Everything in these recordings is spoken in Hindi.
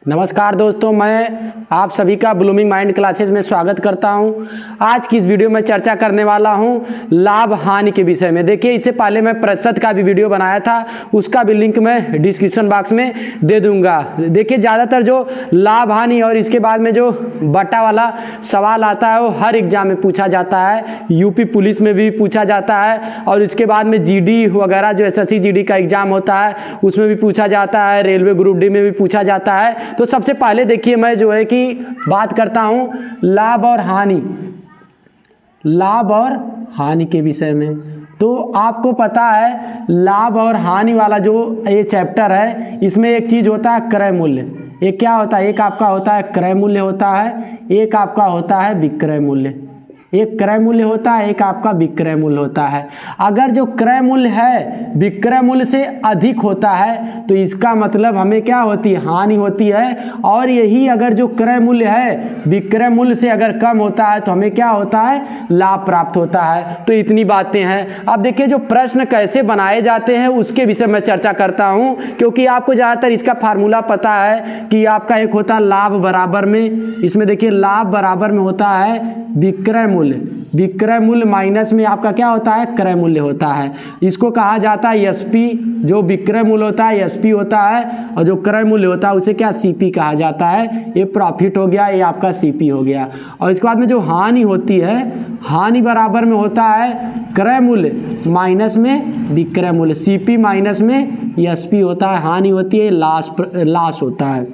नमस्कार दोस्तों, मैं आप सभी का ब्लूमिंग माइंड क्लासेस में स्वागत करता हूं। आज की इस वीडियो में चर्चा करने वाला हूं लाभ हानि के विषय में। देखिए, इससे पहले मैं प्रतिशत का भी वीडियो बनाया था, उसका भी लिंक मैं डिस्क्रिप्शन बॉक्स में दे दूंगा। देखिए, ज़्यादातर जो लाभ हानि और इसके बाद में जो बट्टा वाला सवाल आता है वो हर एग्जाम में पूछा जाता है। यूपी पुलिस में भी पूछा जाता है और इसके बाद में जीडी वगैरह जो एसएससी जीडी का एग्जाम होता है उसमें भी पूछा जाता है, रेलवे ग्रुप डी में भी पूछा जाता है। तो सबसे पहले देखिए, मैं जो है कि बात करता हूं लाभ और हानि के विषय में। तो आपको पता है लाभ और हानि वाला जो ये चैप्टर है, इसमें एक चीज होता है क्रय मूल्य। एक क्या होता है, एक आपका होता है क्रय मूल्य होता है, एक आपका होता है विक्रय मूल्य। एक क्रय मूल्य होता है, एक आपका विक्रय मूल्य होता है। अगर जो क्रय मूल्य है विक्रय मूल्य से अधिक होता है तो इसका मतलब हमें क्या होती है, हानि होती है। और यही अगर जो क्रय मूल्य है विक्रय मूल्य से अगर कम होता है तो हमें क्या होता है, लाभ प्राप्त होता है। तो इतनी बातें हैं। अब देखिए, जो प्रश्न कैसे बनाए जाते हैं उसके विषय में चर्चा करता हूं, क्योंकि आपको ज़्यादातर इसका फार्मूला पता है कि आपका एक होता है लाभ बराबर में, इसमें देखिए लाभ बराबर में होता है विक्रय मूल्य, विक्रय मूल्य माइनस में आपका क्या होता है, क्रय मूल्य होता है। इसको कहा जाता है एसपी। जो विक्रय मूल्य होता है एसपी होता है और जो क्रय मूल्य होता है उसे क्या, सीपी कहा जाता है। ये प्रॉफिट हो गया, ये आपका सीपी हो गया। और इसके बाद में जो हानि होती है, हानि बराबर में होता है क्रय मूल्य माइनस में विक्रय मूल्य, सीपी माइनस में एसपी होता है। हानि होती है लॉस होता है।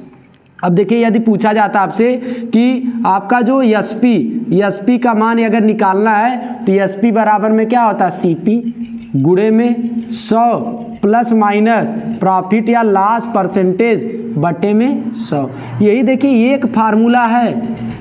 अब देखिए, यदि पूछा जाता आपसे कि आपका जो एसपी का मान अगर निकालना है तो एसपी बराबर में क्या होता है, सीपी गुणे में 100 प्लस माइनस प्रॉफिट या लॉस परसेंटेज बटे में 100। यही देखिए एक फार्मूला है,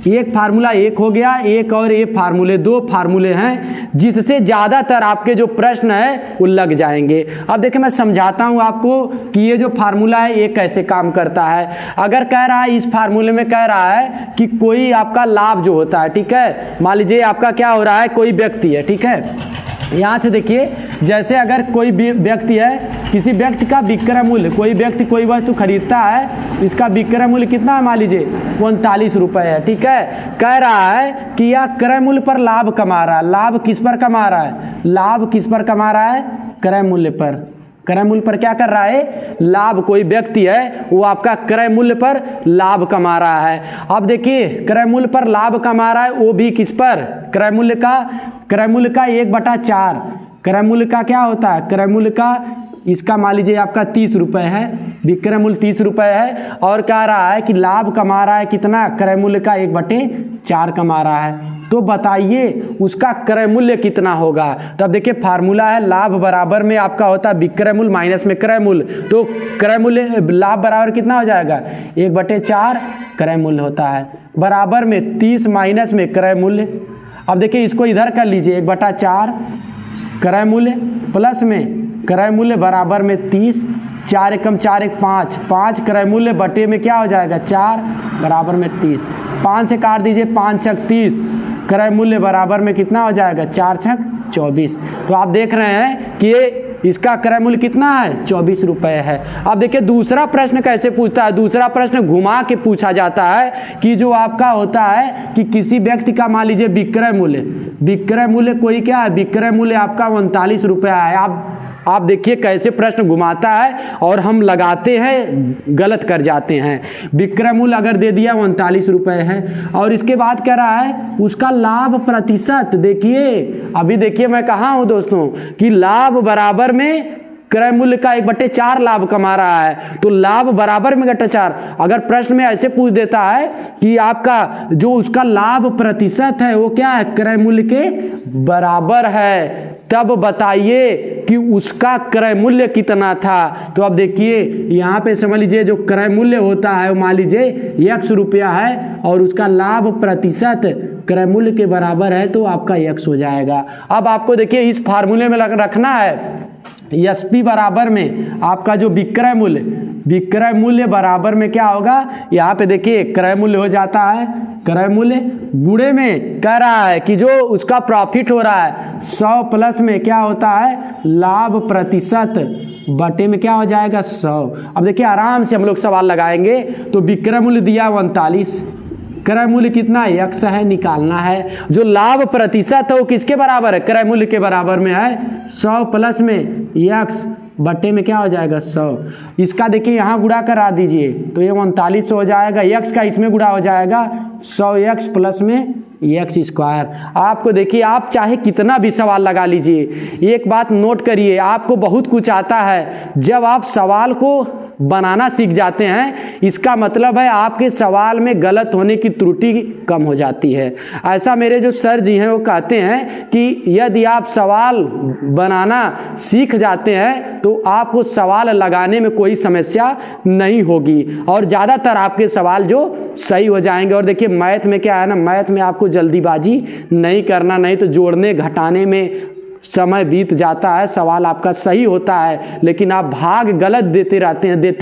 एक फार्मूला एक हो गया, एक और ये फार्मूले, दो फार्मूले हैं जिससे ज़्यादातर आपके जो प्रश्न है वो लग जाएंगे। अब देखिए, मैं समझाता हूँ आपको कि ये जो फार्मूला है ये कैसे काम करता है। अगर कह रहा है, इस फार्मूले में कह रहा है कि कोई आपका लाभ जो होता है, ठीक है, मान लीजिए आपका क्या हो रहा है, कोई व्यक्ति है, ठीक है। यहाँ से देखिए, जैसे अगर कोई व्यक्ति है, किसी व्यक्ति का विक्रय मूल्य, कोई व्यक्ति कोई वस्तु खरीदता है, इसका विक्रय मूल्य कितना है, मान लीजिए 39 रुपये है, ठीक है। कह रहा है कि यह क्रय मूल्य पर लाभ कमा रहा है। लाभ किस पर कमा रहा है, लाभ किस पर कमा रहा है, क्रय मूल्य पर। क्रय मूल्य पर क्या कर रहा है, लाभ। कोई व्यक्ति है वो आपका क्रय मूल्य पर लाभ कमा रहा है। अब देखिए, क्रय मूल्य पर लाभ कमा रहा है, वो भी किस पर, क्रय मूल्य का 1/4। क्रय मूल्य का क्या होता है, क्रय मूल्य का, इसका मान लीजिए आपका 30 रुपये है, विक्रय मूल्य 30 रुपये है, और कह रहा है कि लाभ कमा रहा है कितना, क्रय मूल्य का 1/4 कमा रहा है। तो बताइए उसका क्रय मूल्य कितना होगा। तो अब देखिए, फार्मूला है लाभ बराबर में आपका होता है विक्रय मूल्य माइनस में क्रय मूल्य। तो क्रय मूल्य, लाभ बराबर कितना हो जाएगा, 1/4 क्रय मूल्य होता है, बराबर में 30 माइनस में क्रय मूल्य। अब देखिए, इसको इधर कर लीजिए, 1/4 क्रय मूल्य प्लस में क्रय मूल्य बराबर में 30, 4 एकम 4 एक 5, 5 क्रय मूल्य बटे में क्या हो जाएगा, 4 बराबर में 30। 5 से काट दीजिए, 5 छक 30, क्रय मूल्य बराबर में कितना हो जाएगा, 4 छक 24। तो आप देख रहे हैं कि ये इसका क्रय मूल्य कितना है, 24 रुपये है। अब देखिए दूसरा प्रश्न कैसे पूछता है। दूसरा प्रश्न घुमा के पूछा जाता है कि जो आपका होता है कि किसी व्यक्ति का मान लीजिए विक्रय मूल्य कोई क्या है, विक्रय मूल्य आपका 39 रुपया है। आप देखिए कैसे प्रश्न घुमाता है और हम लगाते हैं, गलत कर जाते हैं। विक्रय मूल्य अगर दे दिया 39 रुपये है और इसके बाद कह रहा है उसका लाभ प्रतिशत। देखिए, अभी देखिए मैं कहाँ हूँ दोस्तों, कि लाभ बराबर में क्रय मूल्य का 1/4 लाभ कमा रहा है, तो लाभ बराबर में 1/4। अगर प्रश्न में ऐसे पूछ देता है कि आपका जो उसका लाभ प्रतिशत है वो क्या है, क्रय मूल्य के बराबर है, तब बताइए कि उसका क्रय मूल्य कितना था। तो अब देखिए, यहाँ पे समझ लीजिए जो क्रय मूल्य होता है वो मान लीजिए x रुपया है और उसका लाभ प्रतिशत क्रय मूल्य के बराबर है, तो आपका x हो जाएगा। अब आपको देखिए इस फार्मूले में रखना है एसपी बराबर में आपका जो विक्रय मूल्य बराबर में क्या होगा, यहाँ पे देखिए क्रय मूल्य हो जाता है, क्रय मूल्य गुणे में कह रहा है कि जो उसका प्रॉफिट हो रहा है 100 प्लस में क्या होता है, लाभ प्रतिशत बटे में क्या हो जाएगा 100। अब देखिए आराम से हम लोग सवाल लगाएंगे। तो विक्रय मूल्य दिया 39, क्रय मूल्य कितना x है, निकालना है। जो लाभ प्रतिशत है वो किसके बराबर है, क्रय मूल्य के बराबर में है। 100 प्लस में x बटे में क्या हो जाएगा 100। इसका देखिए यहाँ गुणा करा दीजिए तो ये 39 हो जाएगा, x का इसमें गुणा हो जाएगा 100x प्लस में एक्स स्क्वायर। आपको देखिए आप चाहे कितना भी सवाल लगा लीजिए, एक बात नोट करिए, आपको बहुत कुछ आता है। जब आप सवाल को बनाना सीख जाते हैं इसका मतलब है आपके सवाल में गलत होने की त्रुटि कम हो जाती है। ऐसा मेरे जो सर जी हैं वो कहते हैं कि यदि आप सवाल बनाना सीख जाते हैं तो आपको सवाल लगाने में कोई समस्या नहीं होगी और ज़्यादातर आपके सवाल जो सही हो जाएंगे। और देखिए मैथ में क्या है ना, मैथ में आपको जल्दीबाजी नहीं करना, नहीं तो जोड़ने घटाने में समय बीत जाता है, सवाल आपका सही होता है लेकिन आप भाग गलत देते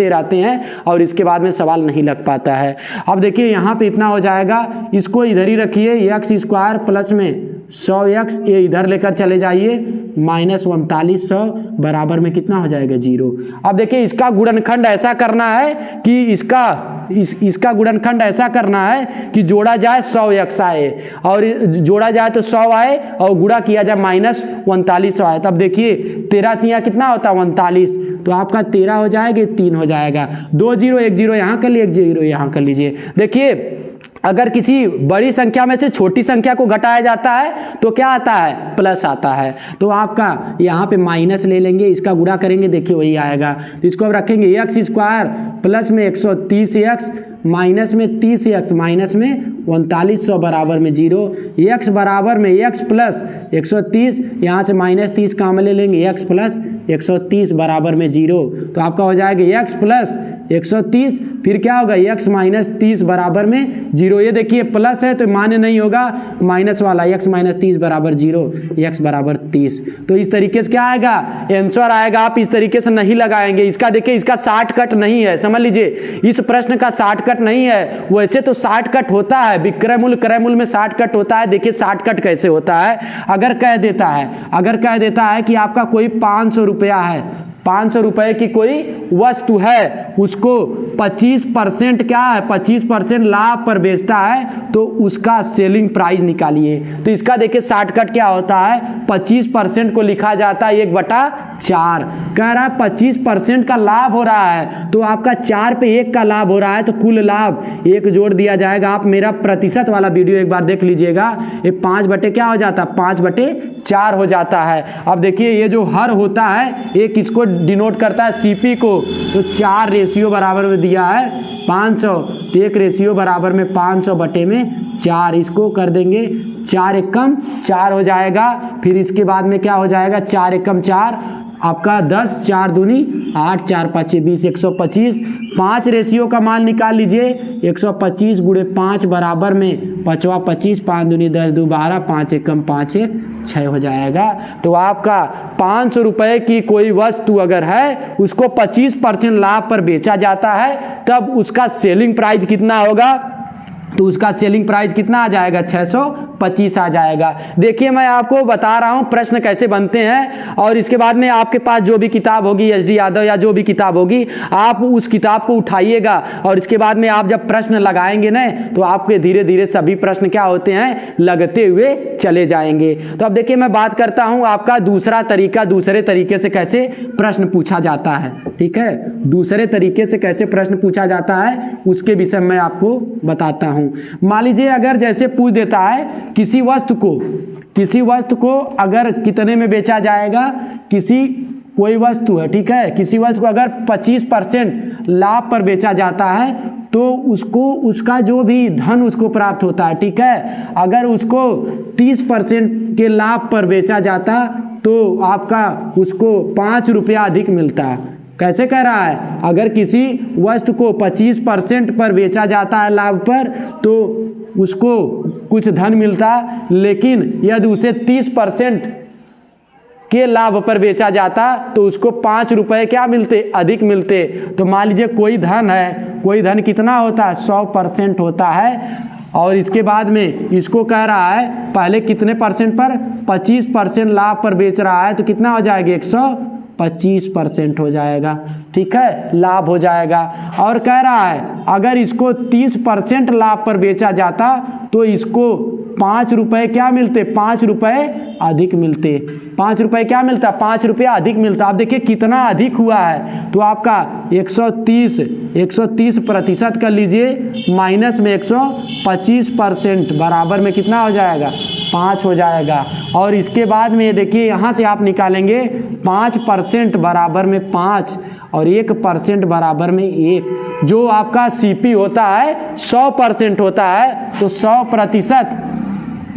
रहते हैं और इसके बाद में सवाल नहीं लग पाता है। अब देखिए यहाँ पे इतना हो जाएगा, इसको इधर ही रखिए, एक्स स्क्वायर प्लस में 100x, ये इधर लेकर चले जाइए, माइनस 3900 बराबर में कितना हो जाएगा 0। अब देखिए इसका गुणनखंड ऐसा करना है कि इसका गुणनखंड ऐसा करना है कि जोड़ा जाए 100x आए और जोड़ा जाए तो 100 आए और गुणा किया जाए माइनस 3900 आए। तब देखिए 13 तिया कितना होता है 39, तो आपका 13 हो जाएगा, 3 हो जाएगा, 2 0 1 0 यहाँ कर लीजिए, 1 0 यहाँ कर लीजिए। देखिए अगर किसी बड़ी संख्या में से छोटी संख्या को घटाया जाता है तो क्या आता है, प्लस आता है। तो आपका यहाँ पे माइनस ले लेंगे, इसका गुणा करेंगे, देखिए वही आएगा। इसको अब रखेंगे एक्स स्क्वायर प्लस में 130x माइनस में 30x माइनस में 3900 बराबर में 0। x बराबर में x प्लस 130, यहाँ से माइनस 30 काम ले लेंगे, x प्लस 130 बराबर में 0। तो आपका हो जाएगा x प्लस 130, फिर क्या होगा x माइनस 30 बराबर में 0। ये देखिए प्लस है तो मान्य नहीं होगा, माइनस वाला x माइनस 30 बराबर 0, x बराबर 30। तो इस तरीके से क्या आएगा, आंसर आएगा। आप इस तरीके से नहीं लगाएंगे। इसका देखिए इसका शॉर्टकट नहीं है, समझ लीजिए इस प्रश्न का शॉर्टकट नहीं है। वैसे तो शॉर्टकट होता है, विक्रय मूल्य क्रय मूल्य में शॉर्टकट होता है। देखिए शॉर्टकट कैसे होता है, अगर कह देता है कि आपका कोई 500 रुपया है, 500 रुपए की कोई वस्तु है, उसको 25% क्या है, 25% लाभ पर बेचता है तो उसका सेलिंग प्राइस निकालिए। तो इसका देखिए शॉर्टकट क्या होता है, 25% को लिखा जाता है 1/4। कह रहा है 25% का लाभ हो रहा है तो आपका 4 पे 1 का लाभ हो रहा है तो कुल लाभ 1 जोड़ दिया जाएगा। आप मेरा प्रतिशत वाला वीडियो एक बार देख लीजिएगा, ये 5 बटे क्या हो जाता है, 5/4 हो जाता है। अब देखिए ये जो हर होता है ये किसको डिनोट करता है, सीपी को। तो 4 रेशियो बराबर में दिया है 500, तो 1 रेशियो बराबर में 500 बटे में 4, इसको कर देंगे 4 एकम 4 हो जाएगा। फिर इसके बाद में क्या हो जाएगा, 4 एकम 4 आपका 10, 4 दूनी 8, 4 5 20, 125। 5 रेशियो का मान निकाल लीजिए, 125 गुणे 5 बराबर में 5 25, 5 दूनी 10, 2 12, 5 एकम 5 1 6 हो जाएगा। तो आपका 500 रुपए की कोई वस्तु अगर है उसको 25% लाभ पर बेचा जाता है तब उसका सेलिंग प्राइस कितना होगा, तो उसका सेलिंग प्राइस कितना आ जाएगा, 625 आ जाएगा। देखिए मैं आपको बता रहा हूँ प्रश्न कैसे बनते हैं और इसके बाद में आपके पास जो भी किताब होगी एच डी यादव या जो भी किताब होगी आप उस किताब को उठाइएगा और इसके बाद में आप जब प्रश्न लगाएंगे ना तो आपके धीरे धीरे सभी प्रश्न क्या होते हैं, लगते हुए चले जाएंगे। तो अब देखिए मैं बात करता हूँ आपका दूसरा तरीका, दूसरे तरीके से कैसे प्रश्न पूछा जाता है। ठीक है, दूसरे तरीके से कैसे प्रश्न पूछा जाता है उसके विषय में आपको बताता हूँ। मान लीजिए अगर जैसे पूछ देता है किसी वस्तु को अगर कितने में बेचा जाएगा, कोई वस्तु है, ठीक है, किसी वस्तु को अगर 25% लाभ पर बेचा जाता है तो उसको उसका जो भी धन उसको प्राप्त होता है, ठीक है। अगर उसको 30% के लाभ पर बेचा जाता तो आपका उसको 5 रुपया अधिक मिलता। कैसे कह रहा है, अगर किसी वस्तु को 25% पर बेचा जाता है लाभ पर तो उसको कुछ धन मिलता, लेकिन यदि उसे 30% के लाभ पर बेचा जाता तो उसको 5 रुपए क्या मिलते, अधिक मिलते। तो मान लीजिए कोई धन है, कोई धन कितना होता है, 100% होता है और इसके बाद में इसको कह रहा है पहले कितने परसेंट पर, 25% लाभ पर बेच रहा है तो कितना हो जाएगा, 25% हो जाएगा। ठीक है, लाभ हो जाएगा। और कह रहा है अगर इसको 30% लाभ पर बेचा जाता तो इसको 5 रुपये क्या मिलते, 5 रुपये अधिक मिलते। 5 रुपये क्या मिलता, 5 रुपया अधिक मिलता। आप देखिए कितना अधिक हुआ है, तो आपका 130% कर लीजिए, माइनस में 125% बराबर में कितना हो जाएगा, 5 हो जाएगा। और इसके बाद में देखिए यहाँ से आप निकालेंगे 5% बराबर में 5 और 1% बराबर में 1। जो आपका सीपी होता है 100% होता है, तो 100%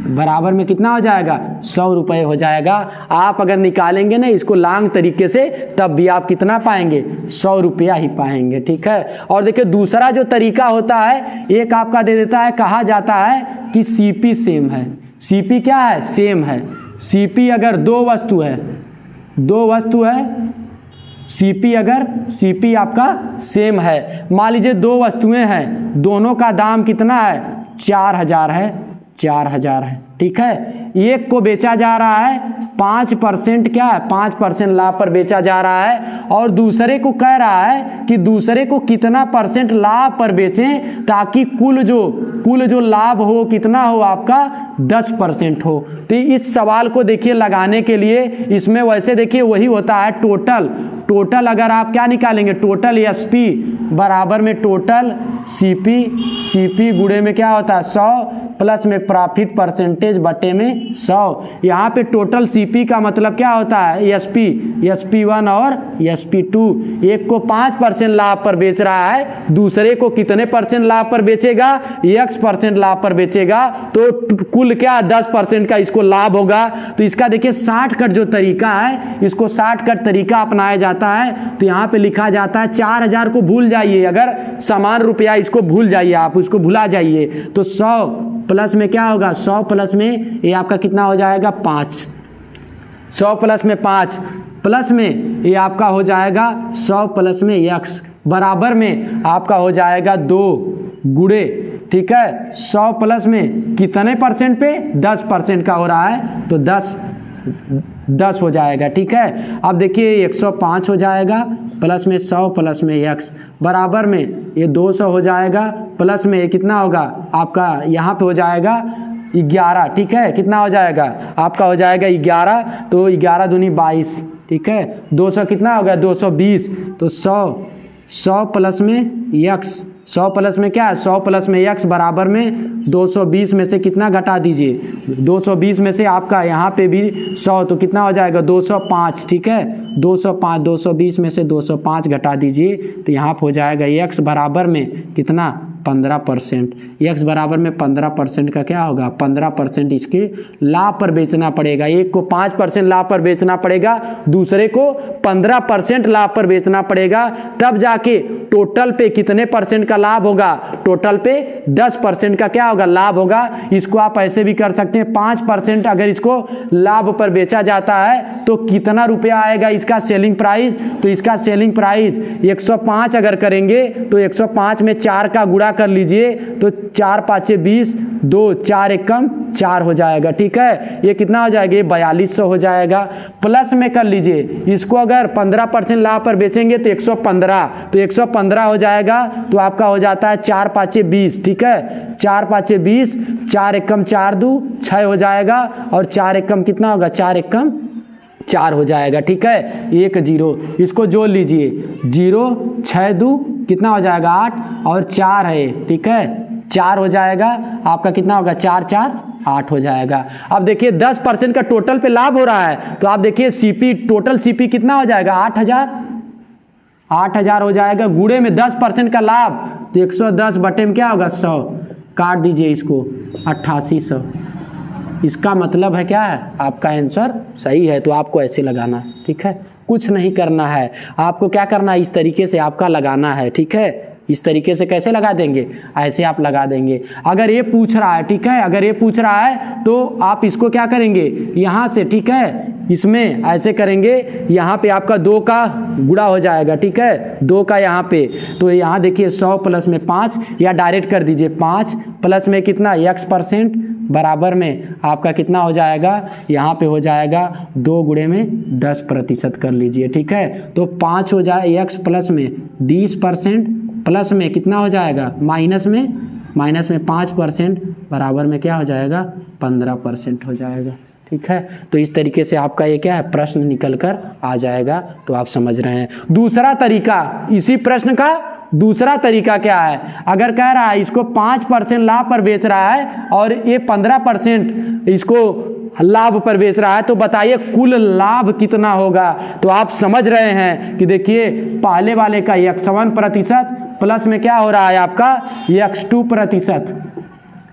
बराबर में कितना हो जाएगा, 100 रुपये हो जाएगा। आप अगर निकालेंगे ना इसको लॉन्ग तरीके से, तब भी आप कितना पाएंगे, 100 रुपया ही पाएंगे। ठीक है। और देखिए दूसरा जो तरीका होता है, एक आपका दे देता है, कहा जाता है कि सीपी सेम है। सीपी क्या है, सेम है। सीपी अगर दो वस्तु है, सीपी आपका सेम है। मान लीजिए दो वस्तुएं हैं, दोनों का दाम कितना है, 4000 है। ठीक है। एक को बेचा जा रहा है 5%, क्या है, 5% लाभ पर बेचा जा रहा है, और दूसरे को कह रहा है कि दूसरे को कितना % लाभ पर बेचें ताकि कुल जो लाभ हो कितना हो, आपका 10% हो। तो इस सवाल को देखिए लगाने के लिए इसमें वैसे देखिए वही होता है टोटल अगर आप क्या निकालेंगे, टोटल एसपी बराबर में टोटल सीपी गुणे में क्या होता है 100 प्लस में प्रॉफिट परसेंटेज बटे में 100। यहाँ पे टोटल सीपी का मतलब क्या होता है, एसपी1 और एसपी2। एक को 5% लाभ पर बेच रहा है, दूसरे को कितने % लाभ पर बेचेगा, x% लाभ पर बेचेगा, तो कुल क्या 10% का इसको लाभ होगा। तो इसका देखिए शॉर्टकट जो तरीका है, इसको शॉर्टकट तरीका अपनाया जाता है। तो यहाँ पे लिखा जाता है 4000 को भूल जाइए, अगर समान रुपया इसको भूल जाइए, आप उसको भुला जाइए, तो 100 प्लस में क्या होगा, 100 प्लस में ये आपका कितना हो जाएगा, 5। 100 प्लस में 5 प्लस में ये आपका हो जाएगा 100 प्लस में x बराबर में आपका हो जाएगा 2 गुणे। ठीक है, 100 प्लस में कितने % पे, 10% का हो रहा है, तो 10 हो जाएगा। ठीक है। अब देखिए 105 हो जाएगा, प्लस में 100 प्लस में x बराबर में ये 200 हो जाएगा, प्लस में ये कितना होगा आपका, यहाँ पे हो जाएगा 11। ठीक है, कितना हो जाएगा आपका, हो जाएगा 11, तो 11 दूनी 22। ठीक है, 200 कितना होगा, 220, तो 100 प्लस में x, 100 प्लस में क्या है, 100 प्लस में x बराबर में 220 में से कितना घटा दीजिए, 220 में से आपका यहाँ पे भी 100, तो कितना हो जाएगा 205। ठीक है, 220 में से 205 घटा दीजिए, तो यहाँ पे हो जाएगा x बराबर में कितना, 15%। x बराबर में 15% का क्या होगा, 15% इसके लाभ पर बेचना पड़ेगा। एक को 5% लाभ पर बेचना पड़ेगा, दूसरे को 15% लाभ पर बेचना पड़ेगा, तब जाके टोटल पे कितने % का लाभ होगा, टोटल पे 10% का क्या होगा, लाभ होगा। इसको आप ऐसे भी कर सकते हैं, 5% अगर इसको लाभ पर बेचा जाता है तो कितना रुपया आएगा इसका सेलिंग प्राइस, तो इसका सेलिंग प्राइस 105 अगर करेंगे तो 105 में 4 का गुणा कर लीजिए, तो 4 5 20, 2 4 एकम 4 हो जाएगा। ठीक है, ये कितना हो जाएगा, ये 4200 हो जाएगा। प्लस में कर लीजिए, इसको अगर 15% लाभ पर बेचेंगे तो 115, तो 115 हो जाएगा, तो आपका हो जाता है 4 5 20। ठीक है, 4 5 20, 4 एकम 4 2 6 हो जाएगा, और 4 एकम कितना होगा, 4 एकम 4 हो जाएगा। ठीक है, 1 0, इसको जोड़ लीजिए, 0 6 2 कितना हो जाएगा, 8, और 4 है। ठीक है, 4 हो जाएगा, आपका कितना होगा, 4 4 8 हो जाएगा। अब देखिए 10% का टोटल पे लाभ हो रहा है, तो आप देखिए सीपी, टोटल सीपी कितना हो जाएगा, 8000 हो जाएगा, गुणे में 10% का लाभ, तो 110 बटे में क्या होगा, 100, काट दीजिए इसको, 8800। इसका मतलब है क्या है, आपका आंसर सही है। तो आपको ऐसे लगाना है। ठीक है, कुछ नहीं करना है, आपको क्या करना है, इस तरीके से आपका लगाना है। ठीक है, इस तरीके से कैसे लगा देंगे, ऐसे आप लगा देंगे। अगर ये पूछ रहा है, ठीक है, अगर ये पूछ रहा है तो आप इसको क्या करेंगे, यहाँ से, ठीक है, इसमें ऐसे करेंगे, यहाँ पे आपका 2 का गुणा हो जाएगा। ठीक है, 2 का यहाँ पे, तो यहाँ देखिए 100 प्लस में 5, या डायरेक्ट कर दीजिए 5 प्लस में कितना x% बराबर में आपका कितना हो जाएगा, यहाँ पे हो जाएगा 2 गुणे में 10% कर लीजिए, ठीक है। तो 5 हो जाए x प्लस में 20% प्लस में कितना हो जाएगा, माइनस में 5% बराबर में क्या हो जाएगा, 15% हो जाएगा, ठीक है। तो इस तरीके से आपका ये क्या है, प्रश्न निकल कर आ जाएगा। तो आप समझ रहे हैं। दूसरा तरीका, इसी प्रश्न का दूसरा तरीका क्या है, अगर कह रहा है इसको 5% लाभ पर बेच रहा है और ये 15% इसको लाभ पर बेच रहा है, तो बताइए कुल लाभ कितना होगा। तो आप समझ रहे हैं कि देखिए पहले वाले का x1% प्लस में क्या हो रहा है आपका x2%,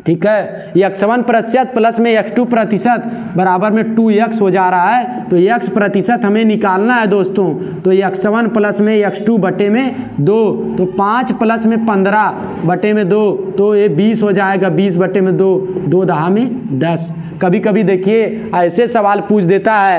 ठीक है। x1% प्लस में x2% बराबर में 2x हो जा रहा है। तो x% हमें निकालना है दोस्तों। तो x1 प्लस में x2 बटे में 2, तो 5 प्लस में 15 बटे में 2, तो ये 20 हो जाएगा, 20 बटे में 2, 2 दहा में 10। कभी कभी देखिए ऐसे सवाल पूछ देता है